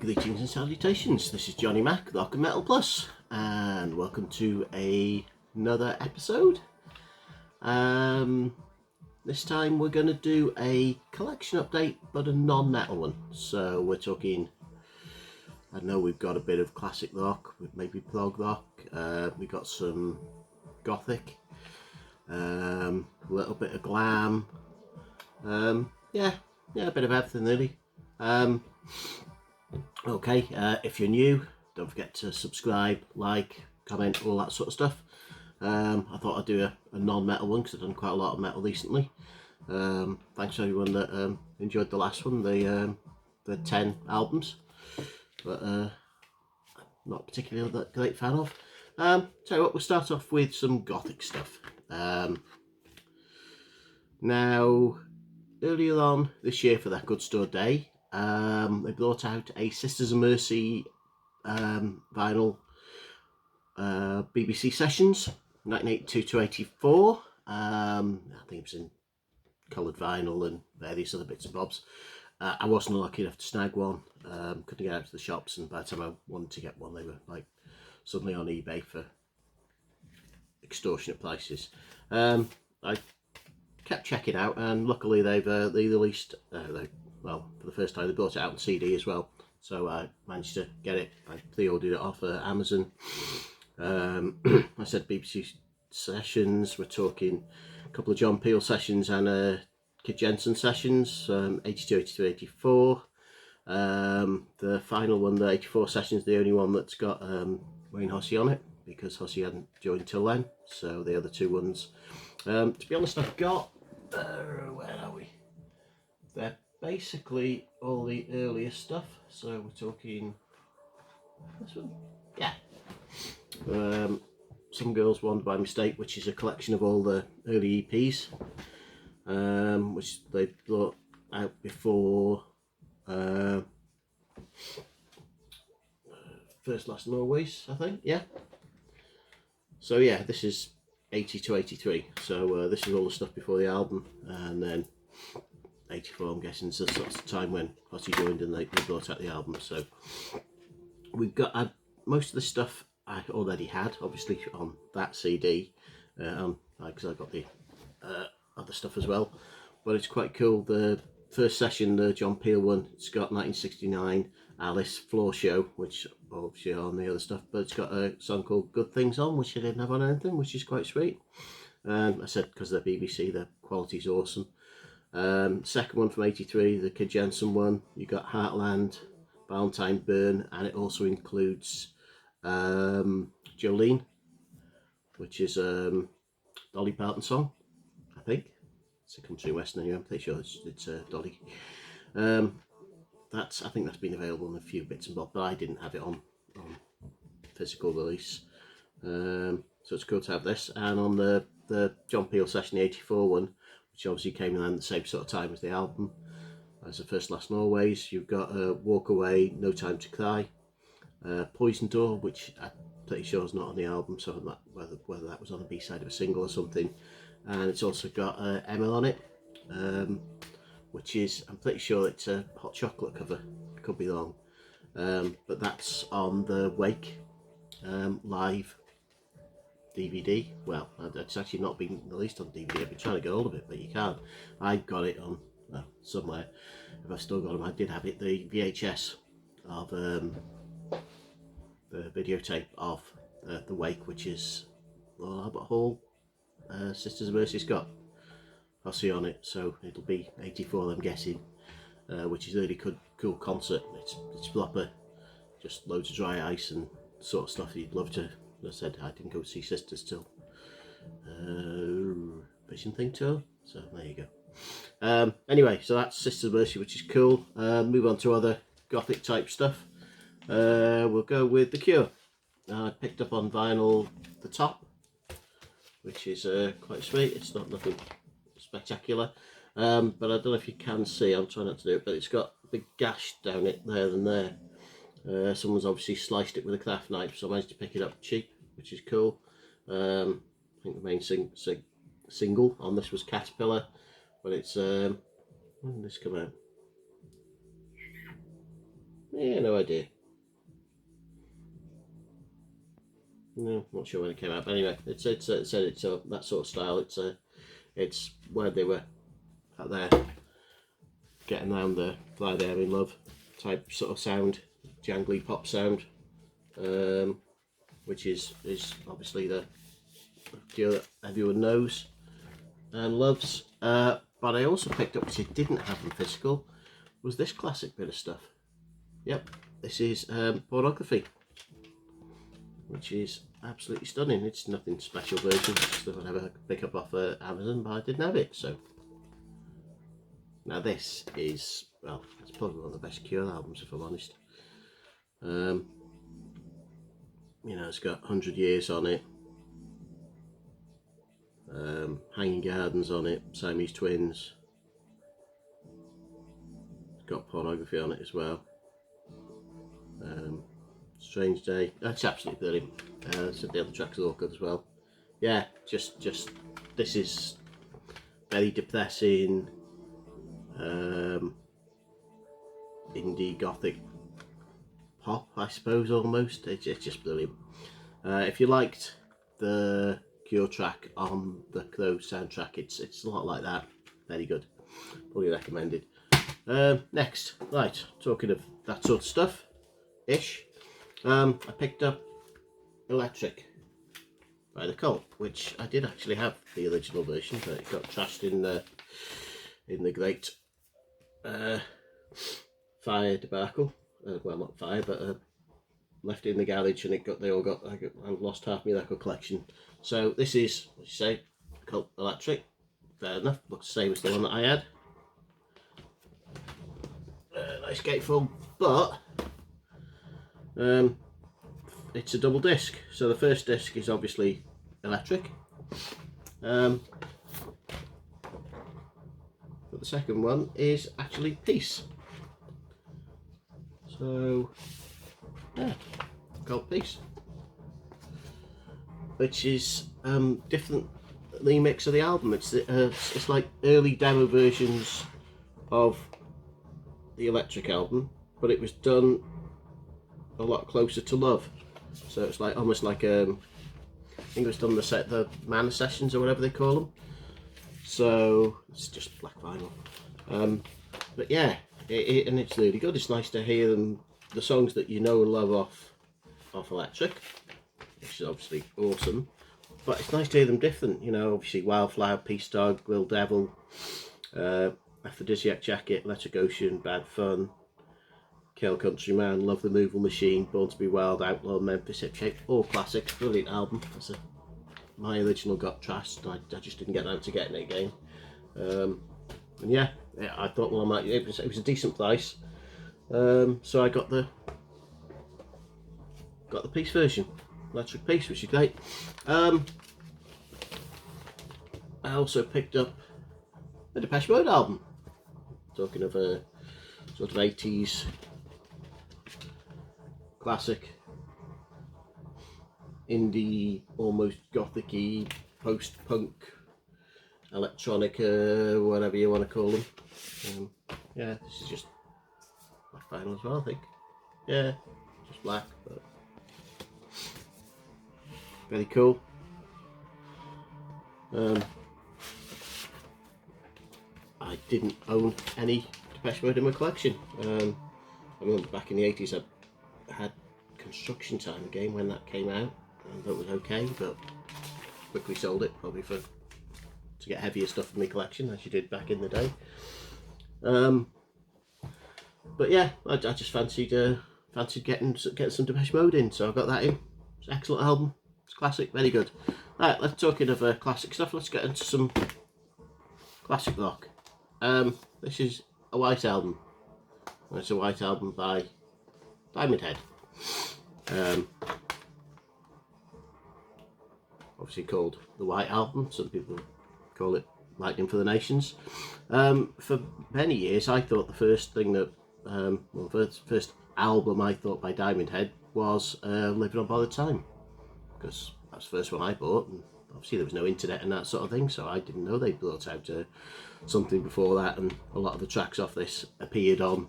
Greetings and salutations, this is Johnny Mac, Rock and Metal Plus, and welcome to another episode. This time we're going to do a collection update, but a non-metal one. So we're talking, I know we've got a bit of classic rock, maybe prog rock, we got some Gothic, a little bit of glam, yeah, a bit of everything really. Okay, if you're new, don't forget to subscribe, like, comment, all that sort of stuff. I thought I'd do a non-metal one because I've done quite a lot of metal recently. Thanks to everyone that enjoyed the last one, the 10 albums, but not particularly that great fan of. Tell you what, we'll start off with some Gothic stuff. Now, earlier on this year for that Good Store Day, they brought out a Sisters of Mercy vinyl BBC Sessions 1982 to 84. I think it was in coloured vinyl and various other bits and bobs. I wasn't lucky enough to snag one. Couldn't get out to the shops, and by the time I wanted to get one, they were like suddenly on eBay for extortionate prices. I kept checking out, and luckily they released. Well, for the first time they brought it out on CD as well, so I managed to get it. I pre-ordered it off Amazon. I said BBC Sessions, we're talking a couple of John Peel sessions and Kid Jensen sessions, 82, 83, 84. The final one, the 84 sessions, the only one that's got Wayne Hussey on it, because Hussey hadn't joined till then, so the other two ones, to be honest, I've got, where are we? They're basically all the earlier stuff, so we're talking this one, yeah. Some Girls Wander by Mistake, which is a collection of all the early EPs, which they brought out before First, Last and Always, I think, yeah. So yeah, this is 80 to 83, so this is all the stuff before the album, and then 84, I'm guessing, is the sort of time when Hussey joined and they brought out the album. So we've got most of the stuff I already had, obviously, on that CD, because I got the other stuff as well. But it's quite cool. The first session, the John Peel one, it's got 1969 Alice Floor Show, which obviously on the other stuff, but it's got a song called Good Things on, which I didn't have on anything, which is quite sweet. I said because they're BBC, the quality's awesome. Second one from 83, the Kid Jensen one, you got Heartland, Valentine Burn, and it also includes Jolene, which is Dolly Parton song, I think. It's a country western anyway, I'm pretty sure it's Dolly. I think that's been available in a few bits and bobs, but I didn't have it on physical release. So it's cool to have this. And on the John Peel session, the 84 one, which obviously came in at the same sort of time as the album, as the First, Last and Always, you've got Walk Away, No Time to Cry, Poison Door, which I'm pretty sure is not on the album, so that, whether that was on a B-side of a single or something. And it's also got Emma on it, which is, I'm pretty sure it's a Hot Chocolate cover, could be wrong, but that's on the Wake live DVD. Well, it's actually not been released on DVD. I've been trying to get hold of it, but you can't. I got it on, well, somewhere. If I've still got them, I did have it, the VHS of the videotape of the Wake, which is Royal Albert Hall, Sisters of Mercy's got Hussey on it, so it'll be 84, I'm guessing, which is a really cool concert. It's proper, just loads of dry ice and sort of stuff you'd love to. As I said, I didn't go see Sisters till Vision Thing Tour, so there you go. Anyway, so that's Sisters of Mercy, which is cool. Move on to other Gothic type stuff. We'll go with The Cure. I picked up on vinyl The Top, which is quite sweet. It's not nothing spectacular, but I don't know if you can see, I'm trying not to do it, but it's got a big gash down it there and there. Someone's obviously sliced it with a craft knife, so I managed to pick it up cheap, which is cool. I think the main single on this was Caterpillar, but it's when did this come out? Yeah, no idea. No, not sure when it came out, but anyway, it's that sort of style. It's where they were out there getting around the Fly There in Love type sort of sound, jangly pop sound, which is obviously the Cure that everyone knows and loves. But I also picked up, which I didn't have in physical, was this classic bit of stuff. Yep, this is Pornography, which is absolutely stunning. It's nothing special version, it's just whatever I could pick up off Amazon, but I didn't have it. So now this is, well, it's probably one of the best Cure albums, if I'm honest. You know, it's got 100 Years on it, Hanging Gardens on it, Siamese Twins. It's got Pornography on it as well. Strange Day. That's absolutely brilliant. So the other tracks are all good as well. Yeah, just this is very depressing, indie gothic pop, I suppose, almost. It's just brilliant. If you liked the Cure track on the Crow soundtrack, it's a lot like that. Very good. Fully recommended. Next, right, talking of that sort of stuff, ish. I picked up Electric by The Cult, which I did actually have the original version, but it got trashed in the great fire debacle. Well, not fire, but left it in the garage, and I lost half my record collection. So this is, what you say, Cult Electric. Fair enough. Looks the same as the one that I had. Nice gatefold, but it's a double disc. So the first disc is obviously Electric, but the second one is actually Peace. So yeah, called Peace, which is different remix of the album. It's like early demo versions of the Electric album, but it was done a lot closer to Love. So it's like almost like I think it was done the Manor sessions or whatever they call them. So it's just black vinyl. But yeah, and it's really good. It's nice to hear the songs that you know and love off Electric, which is obviously awesome. But it's nice to hear them different. You know, obviously Wildflower, Peace Dog, Little Devil, Aphrodisiac Jacket, Electric Ocean, Bad Fun, Kill Countryman, Love the Movable Machine, Born to be Wild, Outlaw, Memphis, Hip Shape, all classics. Brilliant album. My original got trashed. I just didn't get around to getting it again. And yeah, I thought, well, it was a decent price. So I got the Peace version, Electric Peace, which is great. I also picked up the Depeche Mode album. Talking of a sort of 80s classic indie, almost gothic-y, post-punk, electronica, whatever you want to call them. Yeah, this is just black vinyl as well, I think. Yeah, just black, but very cool. I didn't own any Depeche Mode in my collection. I remember back in the 80s I had Construction Time, a game when that came out, and that was okay, but quickly sold it, probably to get heavier stuff in my collection, as you did back in the day. But yeah, I just fancied getting some Depeche Mode in, so I got that in. It's an excellent album. It's classic, very good. Right, let's talking of classic stuff. Let's get into some classic rock. This is a White album. It's a White album by Diamond Head. Obviously called the White Album. Some people call it Lightning for the Nations. For many years, I thought the first thing that, first album I thought by Diamond Head was Living on Borrowed Time, because that's the first one I bought, and obviously there was no internet and that sort of thing, so I didn't know they brought out something before that, and a lot of the tracks off this appeared on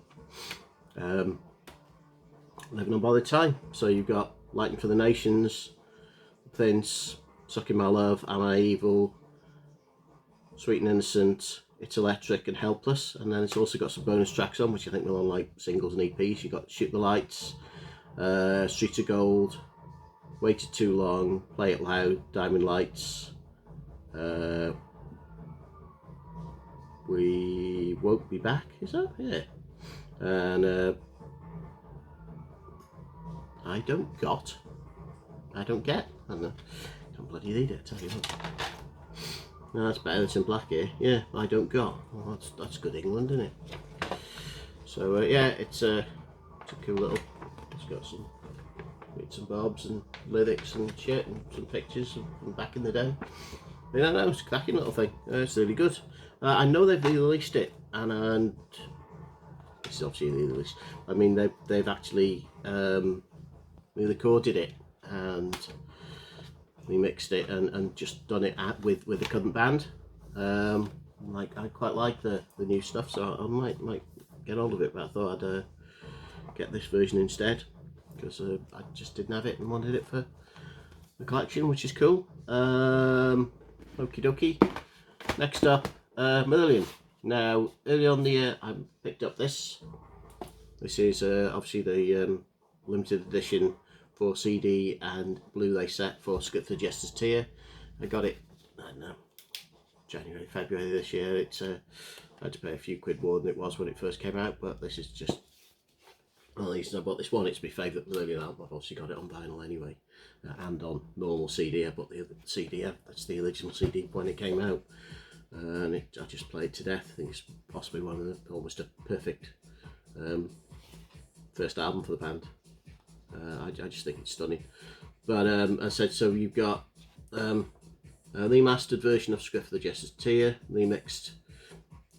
Living on Borrowed Time. So you've got Lighting for the Nations, Prince, Sucking My Love, Am I Evil, Sweet and Innocent, It's Electric and Helpless. And then it's also got some bonus tracks on, which I think were on like singles and EPs. You've got Shoot the Lights, Streets of Gold, Waited Too Long, Play It Loud, Diamond Lights, We Won't Be Back, is that? Yeah. And I Don't Get. I can't bloody read it, I tell you what. No, that's better, it's in black here. Yeah, I Don't Got. Well, that's good England, isn't it? So yeah, it's a cool little, it's got some bits and bobs and lyrics and shit and some pictures from back in the day. I don't know, it's a cracking little thing. It's really good. I know they've re-released it, and this is obviously re-released. I mean, they've actually re-recorded it and remixed it and just done it with the current band. Like, I quite like the new stuff, so I might get hold of it, but I thought I'd get this version instead, because I just didn't have it and wanted it for the collection, which is cool. Okie dokie. Next up, Marillion. Now, early on the year, I picked up this. This is obviously the limited edition for CD and Blu-ray set for Script for Jester's Tear. I got it, I don't know, January, February this year. It's I had to pay a few quid more than it was when it first came out, but this is just one of the reasons I bought this one. It's my favourite Marillion album. I've obviously got it on vinyl anyway, and on normal CD. I bought the CD, that's the original CD when it came out, and I just played to death. I think it's possibly one of the, almost a perfect first album for the band. I just think it's stunning. But as I said, so you've got a remastered version of Script for the Jester's Tear, remixed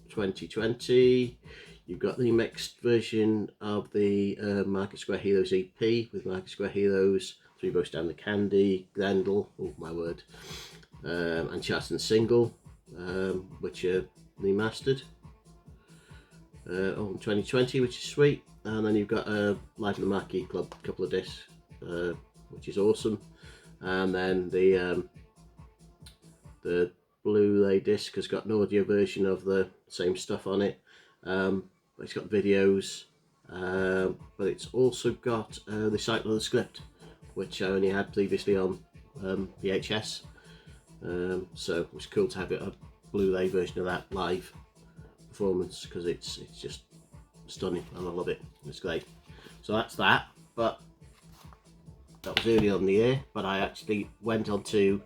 2020. You've got the remixed version of the Market Square Heroes EP with Market Square Heroes, Three Boats Down the Candy, Grendel, oh my word, and Charlton Single, which are remastered in 2020, which is sweet. And then you've got Live at the Marquee Club, a couple of discs, which is awesome. And then the Blu-ray disc has got an audio version of the same stuff on it. It's got videos, but it's also got the Recital of the Script, which I only had previously on VHS. So it was cool to have a Blu-ray version of that live performance, because it's just stunning and I love it. It's great. So that's that. But that was early on in the year. But I actually went onto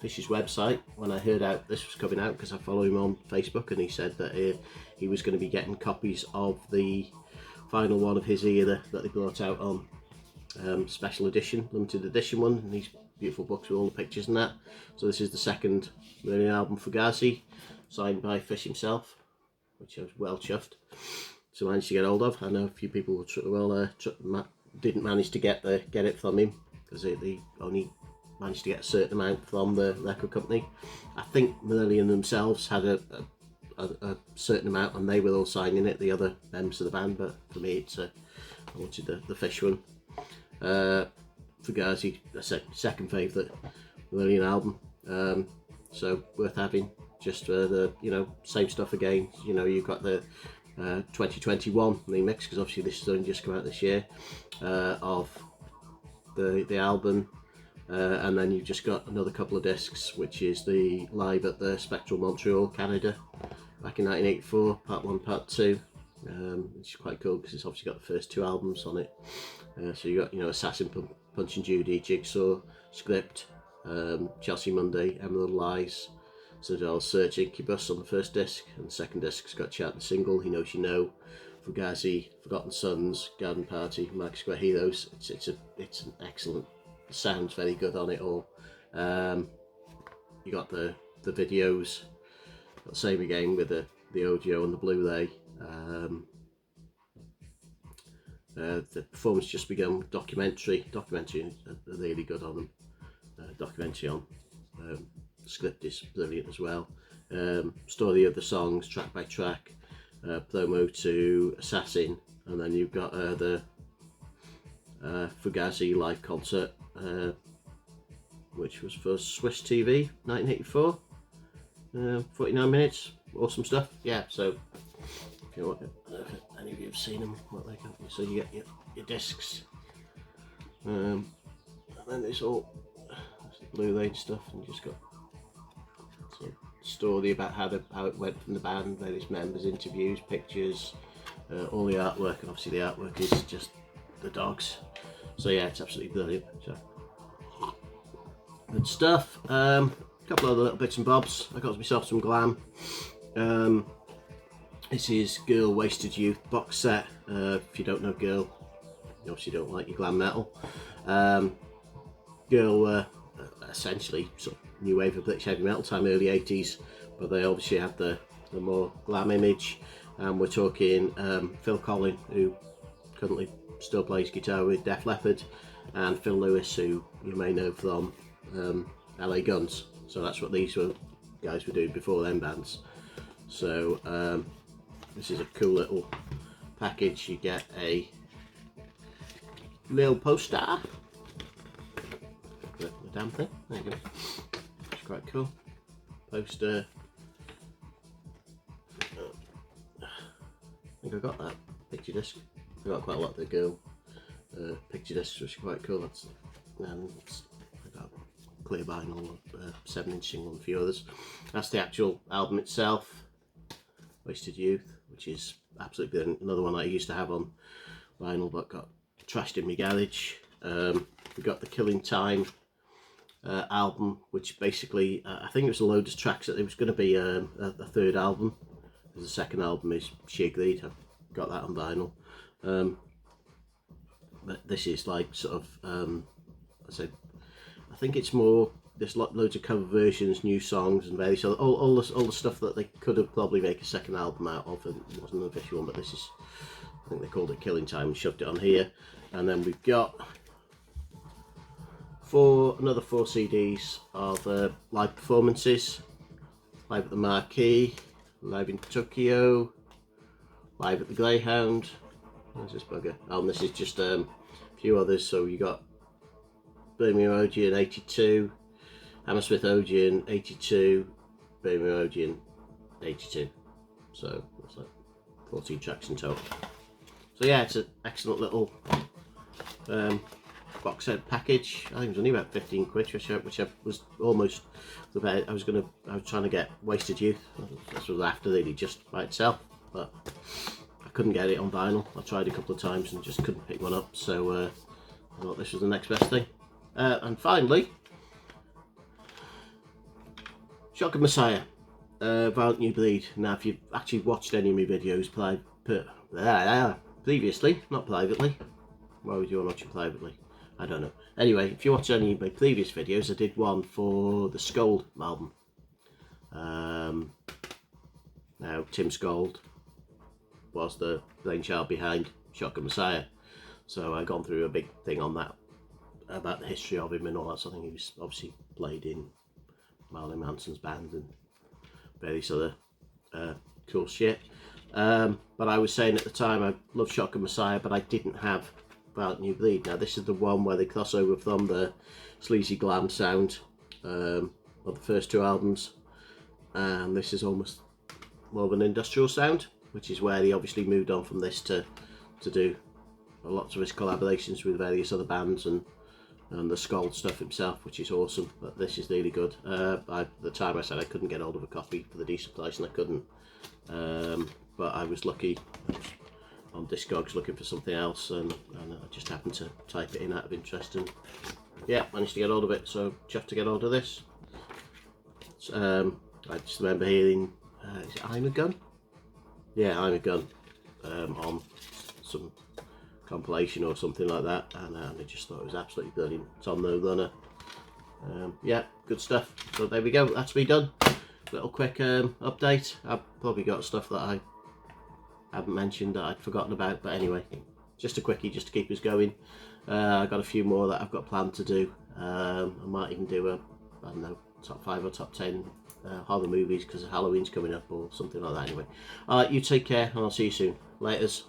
Fish's website when I heard out this was coming out, because I follow him on Facebook, and he said that he was going to be getting copies of the final one of his era that they brought out on special edition, limited edition one, and these beautiful books with all the pictures and that. So this is the second Marillion album, Fugazi, signed by Fish himself, which I was well chuffed to manage to get hold of. I know a few people didn't manage to get it from him, because they only managed to get a certain amount from the record company. I think Marillion themselves had a certain amount, and they were all signing it, the other members of the band. But for me, it's I wanted the Fish one. Fugazi, I said, second favourite Marillion album, so worth having. Just the same stuff again. You've got the 2021 remix, because obviously this has only just come out this year, of the album, and then you've just got another couple of discs, which is the live at the Spectral Montreal, Canada, back in 1984, part 1, part 2, which is quite cool because it's obviously got the first two albums on it. So you got Assassin, Punch and Judy, Jigsaw, Script, Chelsea Monday, Emerald Lies, Cinderella's Search, Incubus on the first disc, and the second disc's got Charlton Single, He Knows You Know, Fugazi, Forgotten Sons, Garden Party, Market Square Heroes. It's an excellent, sounds very good on it all. You got the videos, got the same again with the audio and the Blu-ray. The performance just begun. Documentary are really good on them. Documentary on Script is brilliant as well. Story of the songs, track by track, promo to Assassin, and then you've got the Fugazi live concert, which was for Swiss TV, 1984. 49 minutes, awesome stuff. Yeah, so if you want, any of you have seen them, what they can, so you get your discs, and then it's all Blu-ray stuff, and you just got sort of story about how it went from the band, various members, interviews, pictures, all the artwork, and obviously the artwork is just the dogs. So yeah, it's absolutely brilliant. So good stuff. Couple of other little bits and bobs. I got myself some glam. This is Girl Wasted Youth box set. If you don't know Girl, you obviously don't like your glam metal. Girl were essentially sort of new wave of British heavy metal time, early 80s, but they obviously had the more glam image. And we're talking Phil Collin, who currently still plays guitar with Def Leppard, and Phil Lewis, who you may know from LA Guns. So that's what these guys were doing before them bands. So this is a cool little package. You get a little poster. The damn thing. There you go. It's quite cool. Poster. I think I got that picture disc. I got quite a lot of the Girl picture discs, which is quite cool. And I got clear vinyl, 7-inch single, and a few others. That's the actual album itself, Wasted Youth, which is absolutely another one that I used to have on vinyl but got trashed in my garage. We got the Killing Time album, which basically I think it was a load of tracks. It was going to be a third album. The second album is Sheer Greed. I've got that on vinyl. But this is like sort of I think it's more, there's loads of cover versions, new songs, and various other, all the stuff that they could have probably made a second album out of, and it wasn't an official one, but this is, I think they called it Killing Time and shoved it on here. And then we've got another 4 CDs of live performances, live at the Marquee, live in Tokyo, live at the Greyhound. Where's this bugger? Oh, and this is just a few others. So you got Birmingham Odeon 82, Hammersmith Odeon 82, Birmingham Odeon 82. So that's like 14 tracks in total. So yeah, it's an excellent little box set package. I think it was only about 15 quid, which I was almost about. I was trying to get Wasted Youth. This was after really just by itself, but I couldn't get it on vinyl. I tried a couple of times and just couldn't pick one up. So I thought this was the next best thing. And finally, Shotgun Messiah, Violent New Bleed. Now, if you've actually watched any of my videos previously, not privately. Why would you want to watch it privately? I don't know. Anyway, if you watch any of my previous videos, I did one for the Scold album. Now, Tim Scold was the brainchild behind Shotgun Messiah. So I've gone through a big thing on that, about the history of him and all that sort of thing. He was obviously played in Marillion Manson's band and various other cool shit. But I was saying at the time I loved Shotgun Messiah, but I didn't have Violent New Bleed. Now this is the one where they cross over from the sleazy glam sound of the first 2 albums, and this is almost more of an industrial sound, which is where he obviously moved on from this to do lots of his collaborations with various other bands and the Scold stuff himself, which is awesome. But this is really good. At the time I said I couldn't get hold of a copy for the decent price, and I couldn't. But I was lucky. I was on Discogs looking for something else, and I just happened to type it in out of interest, and yeah, managed to get hold of it. So chuffed to get hold of this. I just remember hearing, is it I'm a Gun? Yeah, I'm a Gun, on some compilation or something like that, and I just thought it was absolutely brilliant. It's on No Runner. Yeah, good stuff. So there we go, that's me done. Little quick update. I've probably got stuff that I haven't mentioned that I'd forgotten about, but anyway, just a quickie just to keep us going. I've got a few more that I've got planned to do. I might even do I don't know, top 5 or top 10 horror movies because Halloween's coming up or something like that. Anyway, alright, you take care and I'll see you soon. Laters.